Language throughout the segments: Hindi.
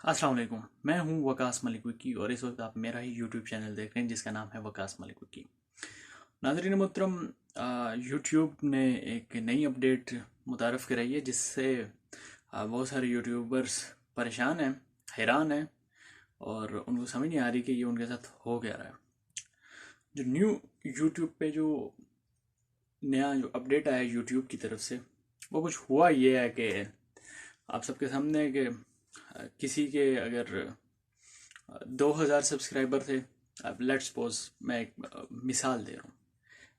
अस्सलाम वालेकुम। मैं हूं वकास मलिक विक्की और इस वक्त आप मेरा ही यूट्यूब चैनल देख रहे हैं जिसका नाम है वकास मलिक विक्की। नाज़रीन मोहतरम, यूट्यूब ने एक नई अपडेट मुतारफ़ कराई है जिससे बहुत सारे यूट्यूबर्स परेशान हैं, हैरान हैं और उनको समझ नहीं आ रही कि ये उनके साथ हो क्या रहा है। जो न्यू यूट्यूब पे जो नया जो अपडेट आया यूट्यूब की तरफ से, वो कुछ हुआ ये है कि आप सबके सामने है कि किसी के अगर 2000 सब्सक्राइबर थे। अब लेट्स सपोज मैं एक मिसाल दे रहा हूँ,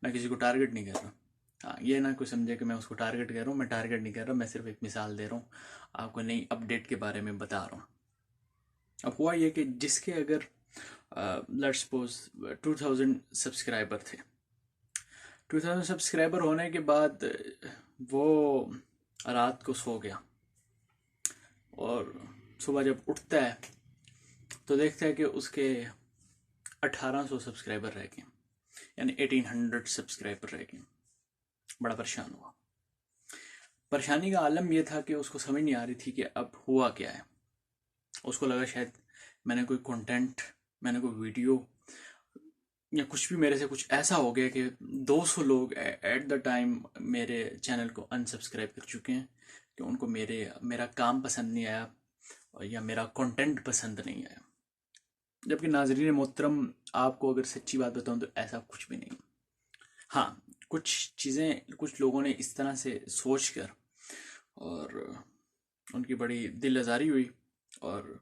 मैं किसी को टारगेट नहीं कर रहा। हाँ, ये ना कोई समझे कि मैं उसको टारगेट कर रहा हूँ, मैं टारगेट नहीं कर रहा, मैं सिर्फ एक मिसाल दे रहा हूँ, आपको नई अपडेट के बारे में बता रहा हूँ। अब हुआ ये कि जिसके अगर लेट्स सपोज 2000 सब्सक्राइबर थे, 2000 सब्सक्राइबर होने के बाद वो रात को सो गया और सुबह जब उठता है तो देखता है कि उसके 1800 सब्सक्राइबर रह गए, यानी 1800 सब्सक्राइबर रह गए। बड़ा परेशान हुआ। परेशानी का आलम यह था कि उसको समझ नहीं आ रही थी कि अब हुआ क्या है। उसको लगा शायद मैंने कोई कंटेंट, मैंने कोई वीडियो या कुछ भी मेरे से कुछ ऐसा हो गया कि 200 लोग एट द टाइम मेरे चैनल को अनसब्सक्राइब कर चुके हैं कि उनको मेरा काम पसंद नहीं आया या मेरा कंटेंट पसंद नहीं आया। जबकि नाजरीन मोहतरम, आपको अगर सच्ची बात बताऊं तो ऐसा कुछ भी नहीं। हाँ, कुछ चीज़ें कुछ लोगों ने इस तरह से सोच कर और उनकी बड़ी दिल आज़ारी हुई और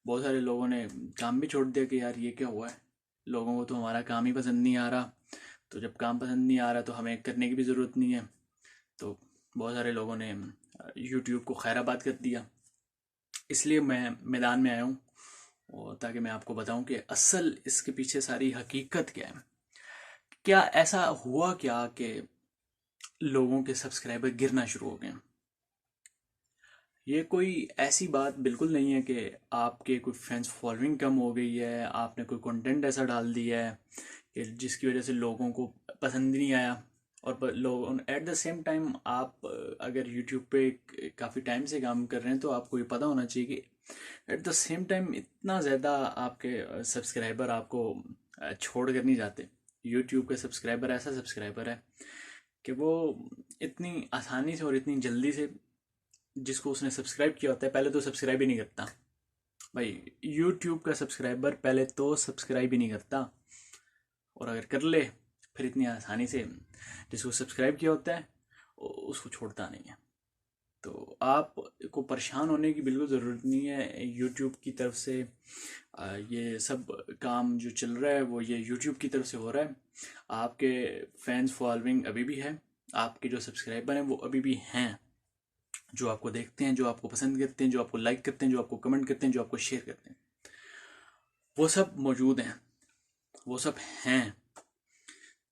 बहुत सारे लोगों ने काम भी छोड़ दिया कि यार ये क्या हुआ है, लोगों को तो हमारा काम ही पसंद नहीं आ रहा, तो जब काम पसंद नहीं आ रहा तो हमें करने की भी ज़रूरत नहीं है। तो बहुत सारे लोगों ने यूट्यूब को खैराबाद कर दिया। इसलिए मैं मैदान में आया हूँ और ताकि मैं आपको बताऊं कि असल इसके पीछे सारी हकीकत क्या है। क्या ऐसा हुआ क्या कि लोगों के सब्सक्राइबर गिरना शुरू हो गए। ये कोई ऐसी बात बिल्कुल नहीं है कि आपके कोई फैंस फॉलोइंग कम हो गई है, आपने कोई कंटेंट ऐसा डाल दिया है कि जिसकी वजह से लोगों को पसंद नहीं आया। और लोग एट द सेम टाइम आप अगर यूट्यूब पे काफ़ी टाइम से काम कर रहे हैं तो आपको ये पता होना चाहिए कि एट द सेम टाइम इतना ज़्यादा आपके सब्सक्राइबर आपको छोड़ कर नहीं जाते। यूट्यूब का सब्सक्राइबर ऐसा सब्सक्राइबर है कि वो इतनी आसानी से और इतनी जल्दी से जिसको उसने सब्सक्राइब किया होता है पहले तो सब्सक्राइब ही नहीं करता। भाई, यूट्यूब का सब्सक्राइबर पहले तो सब्सक्राइब ही नहीं करता और अगर कर ले फिर इतनी आसानी से जिसको सब्सक्राइब किया होता है उसको छोड़ता नहीं है। तो आपको परेशान होने की बिल्कुल ज़रूरत नहीं है। यूट्यूब की तरफ से ये सब काम जो चल रहा है वो ये यूट्यूब की तरफ से हो रहा है। आपके फैंस फॉलोइंग अभी भी है, आपके जो सब्सक्राइबर हैं वो अभी भी हैं, जो आपको देखते हैं, जो आपको पसंद करते हैं, जो आपको लाइक करते हैं, जो आपको कमेंट करते हैं, जो आपको शेयर करते हैं, वो सब मौजूद हैं, वो सब हैं।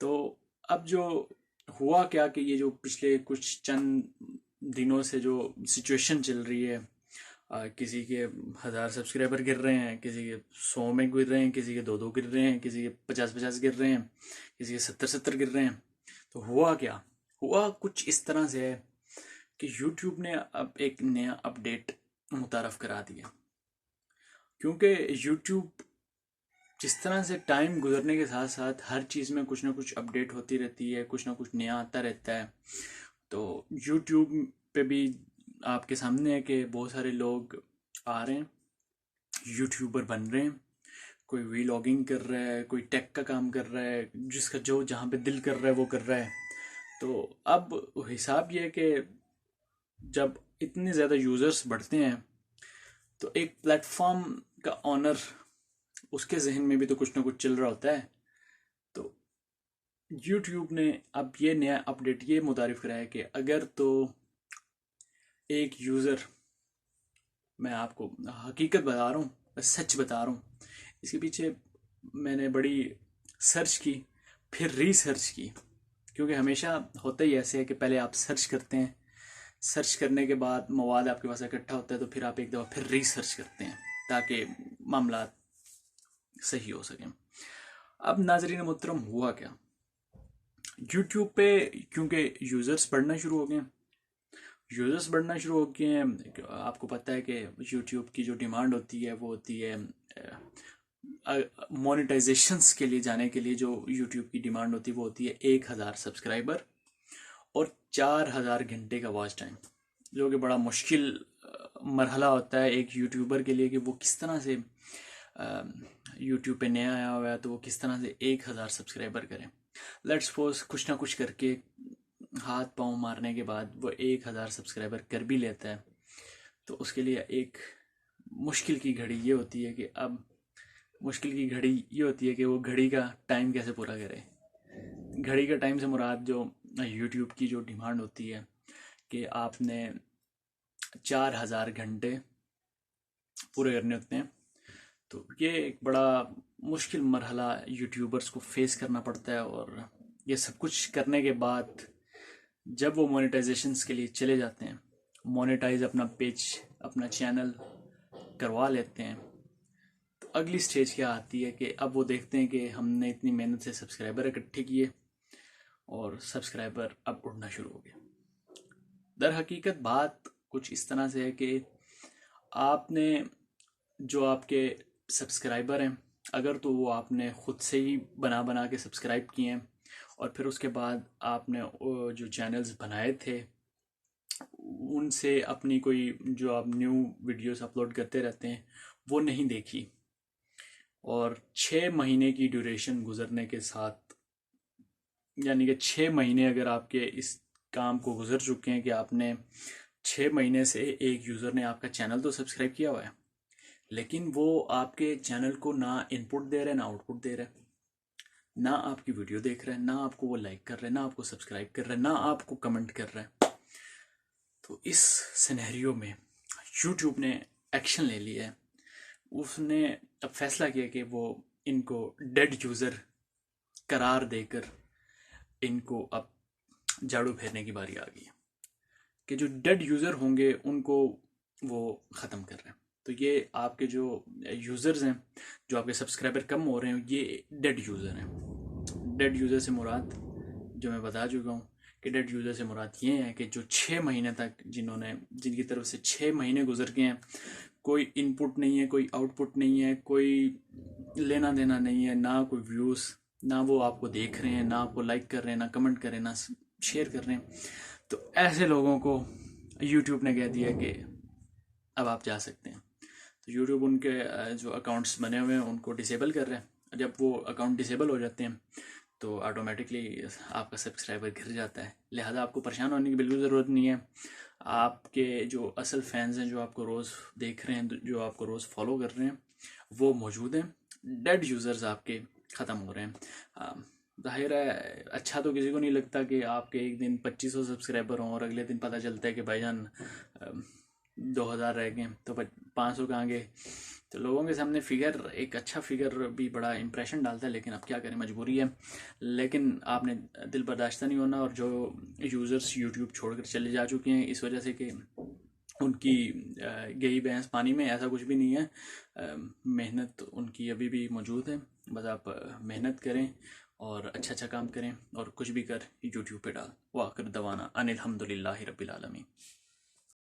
तो अब जो हुआ क्या कि ये जो पिछले कुछ चंद दिनों से जो सिचुएशन चल रही है, किसी के 1000 सब्सक्राइबर गिर रहे हैं, किसी के 100 में गिर रहे हैं, किसी के 2-2 गिर रहे हैं, किसी के 50-50 गिर रहे हैं, किसी के 70-70 गिर रहे हैं। तो हुआ क्या? हुआ कुछ इस तरह से है कि यूट्यूब ने अब एक नया अपडेट मुतारफ़ करा दिया। क्योंकि यूट्यूब जिस तरह से टाइम गुजरने के साथ साथ हर चीज़ में कुछ ना कुछ अपडेट होती रहती है, कुछ ना कुछ नया आता रहता है। तो यूट्यूब पे भी आपके सामने है कि बहुत सारे लोग आ रहे हैं, यूट्यूबर बन रहे हैं। कोई वीलॉगिंग कर रहा है, कोई टेक का काम कर रहा है, जिसका जो जहाँ पे दिल कर रहा है वो कर रहा है। तो अब हिसाब ये है कि जब इतने ज़्यादा यूज़र्स बढ़ते हैं तो एक प्लेटफॉर्म का ऑनर, उसके जहन में भी तो कुछ ना कुछ चल रहा होता है। तो यूट्यूब ने अब ये नया अपडेट ये मुतारिफ कराया कि अगर तो एक यूज़र, मैं आपको हकीकत बता रहा हूँ, मैं सच बता रहा हूँ, इसके पीछे मैंने बड़ी सर्च की, फिर रीसर्च की। क्योंकि हमेशा होता ही ऐसे है कि पहले आप सर्च करते हैं, सर्च करने के बाद मवाद आपके पास इकट्ठा होता है तो फिर आप एक दफ़ा फिर रीसर्च करते हैं ताकि मामला सही हो सके। अब नाजरीन मोहतरम, हुआ क्या? यूट्यूब पे क्योंकि यूज़र्स बढ़ना शुरू हो गए, यूज़र्स बढ़ना शुरू हो गए हैं। आपको पता है कि यूट्यूब की जो डिमांड होती है वो होती है मोनेटाइजेशंस के लिए जाने के लिए। जो यूट्यूब की डिमांड होती है वो होती है 1,000 सब्सक्राइबर और 4,000 घंटे का वॉच टाइम, जो कि बड़ा मुश्किल मरहला होता है एक यूट्यूबर के लिए कि वो किस तरह से यूट्यूब पे नया आया हुआ है तो वो किस तरह से 1,000 सब्सक्राइबर करें। लेट्स सपोज कुछ ना कुछ करके हाथ पांव मारने के बाद वो 1,000 सब्सक्राइबर कर भी लेता है, तो उसके लिए एक मुश्किल की घड़ी ये होती है कि अब मुश्किल की घड़ी ये होती है कि वो घड़ी का टाइम कैसे पूरा करे। घड़ी का टाइम से मुराद जो यूट्यूब की जो डिमांड होती है कि आपने 4,000 घंटे पूरे करने होते हैं, तो ये एक बड़ा मुश्किल मरहला यूट्यूबर्स को फेस करना पड़ता है। और ये सब कुछ करने के बाद जब वो मोनेटाइजेशंस के लिए चले जाते हैं, मोनेटाइज अपना पेज अपना चैनल करवा लेते हैं, तो अगली स्टेज क्या आती है कि अब वो देखते हैं कि हमने इतनी मेहनत से सब्सक्राइबर इकट्ठे किए और सब्सक्राइबर अब उड़ना शुरू हो गया। दर हकीकत बात कुछ इस तरह से है कि आपने जो आपके सब्सक्राइबर हैं, अगर तो वो आपने ख़ुद से ही बना बना के सब्सक्राइब किए हैं और फिर उसके बाद आपने जो चैनल्स बनाए थे उनसे अपनी कोई जो आप न्यू वीडियोस अपलोड करते रहते हैं वो नहीं देखी, और 6 महीने की ड्यूरेशन गुजरने के साथ, यानी कि 6 महीने अगर आपके इस काम को गुजर चुके हैं कि आपने 6 महीने से एक यूज़र ने आपका चैनल तो सब्सक्राइब किया हुआ है लेकिन वो आपके चैनल को ना इनपुट दे रहे ना आउटपुट दे रहे, ना आपकी वीडियो देख रहे हैं, ना आपको वो लाइक कर रहे हैं, ना आपको सब्सक्राइब कर रहे हैं, ना आपको कमेंट कर रहे हैं। तो इस सिनेरियो में यूट्यूब ने एक्शन ले लिया है। उसने अब फैसला किया कि वो इनको डेड यूज़र करार देकर इनको अब झाड़ू फेरने की बारी आ गई है कि जो डेड यूज़र होंगे उनको वो ख़त्म कर रहे हैं। तो ये आपके जो यूज़र्स हैं, जो आपके सब्सक्राइबर कम हो रहे हैं, ये डेड यूज़र हैं। डेड यूज़र से मुराद जो मैं बता चुका हूँ कि डेड यूज़र से मुराद ये है कि जो 6 महीने तक जिनकी तरफ से 6 महीने गुजर गए हैं, कोई इनपुट नहीं है, कोई आउटपुट नहीं है, कोई लेना देना नहीं है, ना कोई व्यूज़, ना वो आपको देख रहे हैं, ना आपको लाइक कर रहे हैं, ना कमेंट कर रहे हैं, ना शेयर कर रहे हैं। तो ऐसे लोगों को यूट्यूब ने कह दिया कि अब आप जा सकते हैं। तो यूट्यूब उनके जो अकाउंट्स बने हुए हैं उनको डिसेबल कर रहे हैं। जब वो अकाउंट डिसेबल हो जाते हैं तो ऑटोमेटिकली आपका सब्सक्राइबर गिर जाता है। लिहाजा आपको परेशान होने की बिल्कुल ज़रूरत नहीं है। आपके जो असल फैंस हैं, जो आपको रोज़ देख रहे हैं, जो आपको रोज़ फॉलो कर रहे हैं, वो मौजूद हैं। डेड यूज़र्स आपके ख़त्म हो रहे हैं। जाहिर है अच्छा तो किसी को नहीं लगता कि आपके एक दिन 2500 सब्सक्राइबर हों और अगले दिन पता चलता है कि भाईजान 2,000 रह गए, तो 500 कहाँ गए। तो लोगों के सामने फिगर, एक अच्छा फिगर भी बड़ा इंप्रेशन डालता है, लेकिन अब क्या करें, मजबूरी है। लेकिन आपने दिल बर्दाश्त नहीं होना। और जो यूज़र्स यूट्यूब छोड़कर चले जा चुके हैं इस वजह से कि उनकी गई भैंस पानी में, ऐसा कुछ भी नहीं है। मेहनत उनकी अभी भी मौजूद है। बस आप मेहनत करें और अच्छा काम करें और कुछ भी कर यूट्यूब पे डाल। वाखिर दवाना अनिल हम्दुलिल्लाहि रब्बिल आलमीन।